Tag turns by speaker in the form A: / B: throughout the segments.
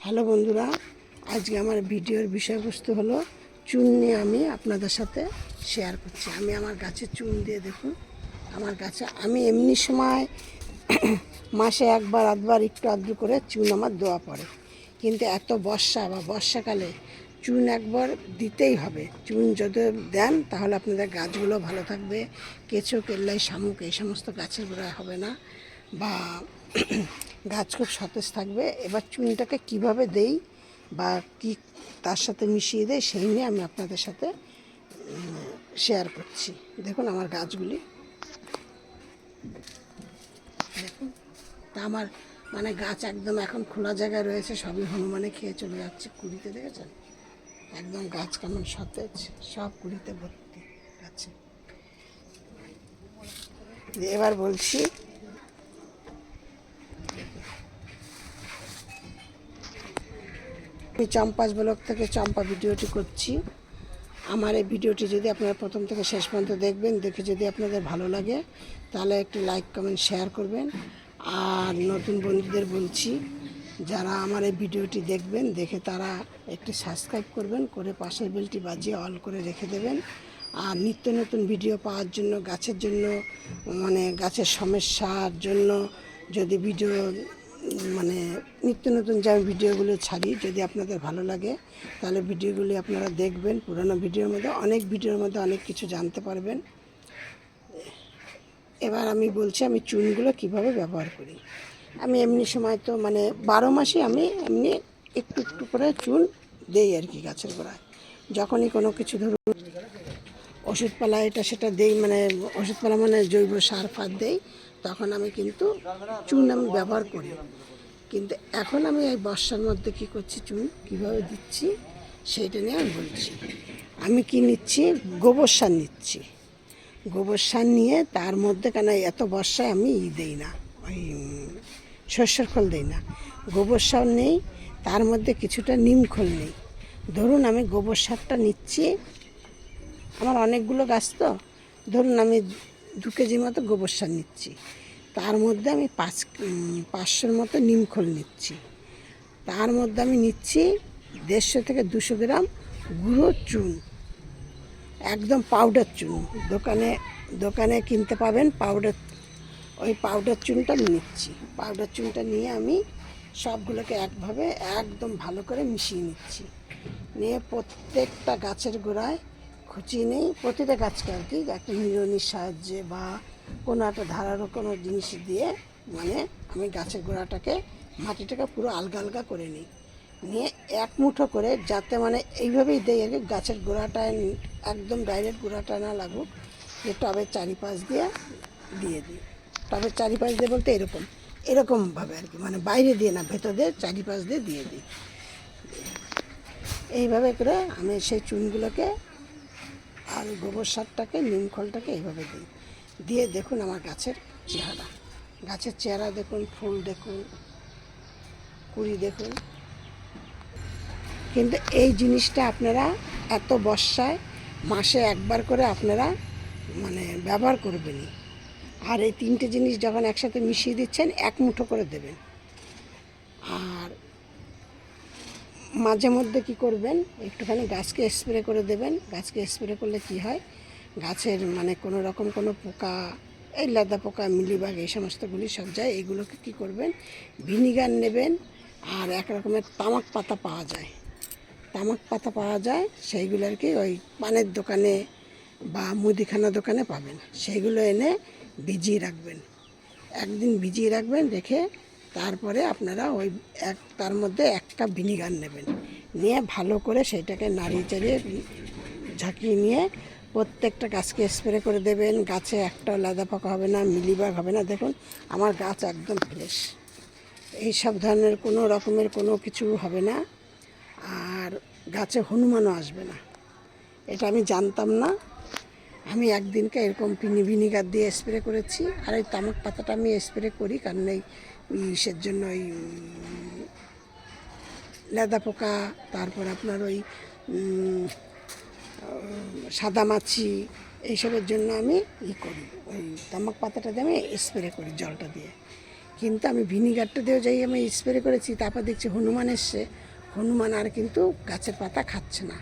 A: Hello বন্ধুরা, আজকে আমার ভিডিওর বিষয়বস্তু হলো চুন নিয়ে আমি আপনাদের সাথে শেয়ার করছি। আমি আমার গাছে চুন দিয়ে দেখুন, আমার গাছে আমি এমনি সময় মাসে একবার আধবার একটু আধটু করে চুন আমার দেওয়া পড়ে, কিন্তু এত বর্ষা বা বর্ষাকালে চুন একবার দিতেই হবে। চুন যদি দেন তাহলে আপনাদের গাছগুলো ভালো থাকবে, কেঁচো কেল্লাই শামুক এই সমস্ত গাছের গোড়ায় হবে না, বা গাছ খুব সতেজ থাকবে। এবার চুনটাকে কিভাবে দেই বা কি তার সাথে মিশিয়ে দেয় সেই নিয়ে আমি আপনাদের সাথে শেয়ার করছি। দেখুন আমার গাছগুলি, দেখুন তা আমার মানে গাছ একদম এখন খোলা জায়গায় রয়েছে, সবই হনুমানে খেয়ে চলে যাচ্ছে। কুড়িতে দেখেছেন একদম গাছ কেমন সতেজ, সব কুড়িতে ভর্তি গাছে। এবার বলছি, আমি চম্পাস ব্লগ থেকে চম্পা ভিডিওটি করছি। আমার এই ভিডিওটি যদি আপনারা প্রথম থেকে শেষ পর্যন্ত দেখবেন, দেখে যদি আপনাদের ভালো লাগে তাহলে একটু লাইক কমেন্ট শেয়ার করবেন। আর নতুন বন্ধুদের বলছি, যারা আমার এই ভিডিওটি দেখবেন দেখে তারা একটু সাবস্ক্রাইব করবেন, করে পাশের বেলটি বাজিয়ে অল করে রেখে দেবেন। আর নিত্য নতুন ভিডিও পাওয়ার জন্য, গাছের জন্য মানে গাছের সমস্যার জন্য যদি ভিডিও মানে নিত্য নতুন যে আমি ভিডিওগুলো ছাড়ি, যদি আপনাদের ভালো লাগে তাহলে ভিডিওগুলি আপনারা দেখবেন। পুরোনো ভিডিওর মধ্যে অনেক কিছু জানতে পারবেন। এবার আমি বলছি আমি চুনগুলো কিভাবে ব্যবহার করি। আমি এমনি সময় তো মানে 12 মাসে আমি এমনি একটু একটু করে চুন দেই আর কি গাছের গোড়ায়। যখনই কোনো কিছু ধরুন ওষুধপালা এটা সেটা দেই, মানে ওষুধপালা মানে জৈব সার ফার দেই, তখন আমি কিন্তু চুন আমি ব্যবহার করি। কিন্তু এখন আমি এই বর্ষার মধ্যে কী করছি, চুন কীভাবে দিচ্ছি সেইটা নিয়ে আমি বলছি। আমি কি নিচ্ছি, গোবর সার নিচ্ছি। গোবর সার নিয়ে তার মধ্যে কেন এত বর্ষায় আমি দেই না, ওই সর্ষের খোল দিই না, গোবর সার নেই, তার মধ্যে কিছুটা নিম খোল নেই। ধরুন আমি গোবর সারটা নিচ্ছি, আমার অনেকগুলো গাছ তো, ধরুন আমি 2 কেজি মতো গোবর সার নিচ্ছি, তার মধ্যে আমি 500 মতো নিমখোল নিচ্ছি, তার মধ্যে আমি নিচ্ছি 150 থেকে 200 গ্রাম গুঁড়ো চুন, একদম পাউডার চুন। দোকানে কিনতে পাবেন পাউডার, ওই পাউডার চুনটা আমি নিচ্ছি। পাউডার চুনটা নিয়ে আমি সবগুলোকে একভাবে একদম ভালো করে মিশিয়ে নিচ্ছি। নিয়ে প্রত্যেকটা গাছের গোড়ায় খুঁচিয়ে নেই, প্রতিটা গাছকে আর কি একটা নিড়ানির সাহায্যে বা কোনো একটা ধারালো কোনো জিনিস দিয়ে মানে আমি গাছের গোড়াটাকে মাটিটাকে পুরো আলগা আলগা করে নিই। নিয়ে এক মুঠো করে, যাতে মানে এইভাবেই দেই আর কি, গাছের গোড়াটায় একদম ডাইরেক্ট গোড়াটা না লাগুক, যে টবের চারিপাশ দিয়ে দিই। টবের চারিপাশ দিয়ে বলতে এরকমভাবে আর কি, মানে বাইরে দিয়ে না, ভেতর দিয়ে চারিপাশ দিয়ে দিই। এইভাবে করে আমি সেই চুনগুলোকে আর গোবর সারটাকে নিম খোলটাকে এইভাবে দিই। দিয়ে দেখুন আমার গাছের চেহারা দেখুন, ফুল দেখুন, কুড়ি দেখুন। কিন্তু এই জিনিসটা আপনারা এত বর্ষায় মাসে একবার করে আপনারা মানে ব্যবহার করবেনই। আর এই 3টে জিনিস যখন একসাথে মিশিয়ে দিচ্ছেন, 1 মুঠো করে দেবেন। আর মাঝে মধ্যে কী করবেন, একটুখানি গাছকে স্প্রে করে দেবেন। গাছকে স্প্রে করলে কি হয়, গাছের মানে কোনো রকম কোনো পোকা, এই লেদা পোকা, মিলিবাগ এই সমস্তগুলি সব যায়। এইগুলোকে কী করবেন, ভিনিগার নেবেন। আর এক রকমের তামাক পাতা পাওয়া যায়, সেইগুলো আর কি ওই পানের দোকানে বা মুদিখানা দোকানে পাবেন। সেইগুলো এনে ভিজিয়ে রাখবেন, একদিন ভিজিয়ে রাখবেন, রেখে তারপরে আপনারা ওই তার মধ্যে 1 কাপ ভিনিগার নেবেন, নিয়ে ভালো করে সেটাকে নাড়িয়ে চাড়িয়ে ঝাঁকিয়ে নিয়ে প্রত্যেকটা গাছকে স্প্রে করে দেবেন। গাছে একটাও লেদা পোকা হবে না, মিলিবাগ হবে না। দেখুন আমার গাছ একদম ফ্রেশ, এই সব ধরনের কোনো রকমের কোনো কিছু হবে না। আর গাছে হনুমানও আসবে না, এটা আমি জানতাম না। আমি একদিনকে এরকম ভিনিগার দিয়ে স্প্রে করেছি। আর এই তামাক পাতাটা আমি স্প্রে করি কারণ এই ইসের জন্য, ওই লেদা পোকা, তারপর আপনার ওই সাদামাছি এইসবের জন্য আমি করি, ওই তামাক পাতাটা দিয়ে আমি স্প্রে করি জলটা দিয়ে। কিন্তু আমি ভিনিগারটা দিয়েও যাই আমি স্প্রে করেছি, তারপর দেখছি হনুমান এসছে, হনুমান আর কিন্তু গাছের পাতা খাচ্ছে না।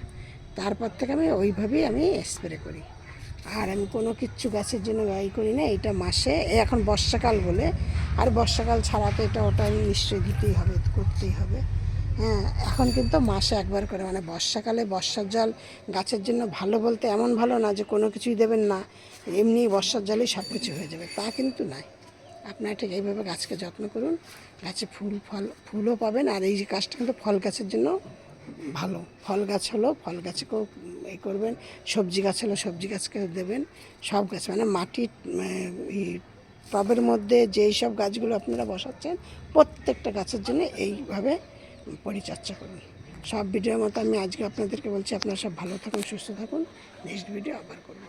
A: তারপর থেকে আমি ওইভাবেই আমি স্প্রে করি। আর আমি কোনো কিচ্ছু গাছের জন্য ব্যয় করি না। এটা মাসে এখন বর্ষাকাল বলে, আর বর্ষাকাল ছাড়া তো এটা ওটা নিশ্চয়ই দিতেই হবে, করতেই হবে। হ্যাঁ, এখন কিন্তু মাসে একবার করে, মানে বর্ষাকালে বর্ষার জল গাছের জন্য ভালো বলতে এমন ভালো না যে কোনো কিছুই দেবেন না, এমনি বর্ষার জলেই সব কিছু হয়ে যাবে, তা কিন্তু নয়। আপনারা ঠিক এইভাবে গাছকে যত্ন করুন, গাছে ফুলও পাবেন। আর এই যে গাছটা কিন্তু ফল গাছের জন্য ভালো, ফল গাছ হলো ফল গাছকেও এই করবেন, সবজি গাছ হলো সবজি গাছকে দেবেন। সব গাছ মানে মাটির এই টবের মধ্যে যেই সব গাছগুলো আপনারা বসাচ্ছেন প্রত্যেকটা গাছের জন্য এইভাবে পরিচর্যা করুন। সব ভিডিওর মতো আমি আজকে আপনাদেরকে বলছি, আপনারা সব ভালো থাকুন, সুস্থ থাকুন। নেক্সট ভিডিও আবার করব।